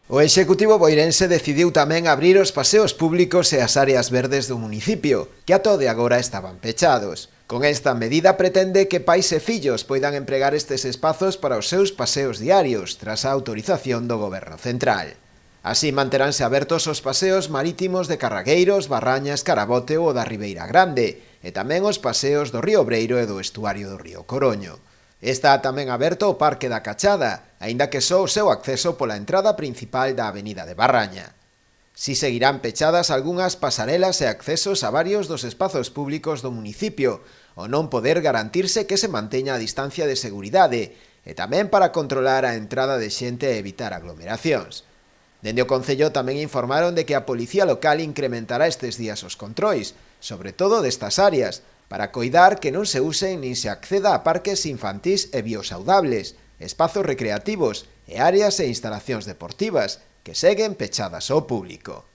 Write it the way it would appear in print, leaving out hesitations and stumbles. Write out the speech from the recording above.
O Executivo boirense decidiu tamén abrir os paseos públicos e as áreas verdes do municipio, que ata o de agora estaban pechados. Con esta medida pretende que pais e fillos poidan empregar estes espazos para os seus paseos diarios, tras a autorización do Goberno Central. Así manteránse abertos os paseos marítimos de Carragueiros, Barrañas, Carabote ou da Ribeira Grande, e tamén os paseos do río Obreiro e do estuario do río Coroño. Está tamén aberto o Parque da Cachada, aínda que só o seu acceso pola entrada principal da avenida de Barraña. Si seguirán pechadas algunhas pasarelas e accesos a varios dos espazos públicos do municipio, ao non poder garantirse que se manteña a distancia de seguridade, e tamén para controlar a entrada de xente e evitar aglomeracións. Dende o Concello tamén informaron de que a Policía Local incrementará estes días os controis, sobre todo destas áreas, para coidar que non se usen nin se acceda a parques infantís e biosaudables, espazos recreativos e áreas e instalacións deportivas que seguen pechadas ao público.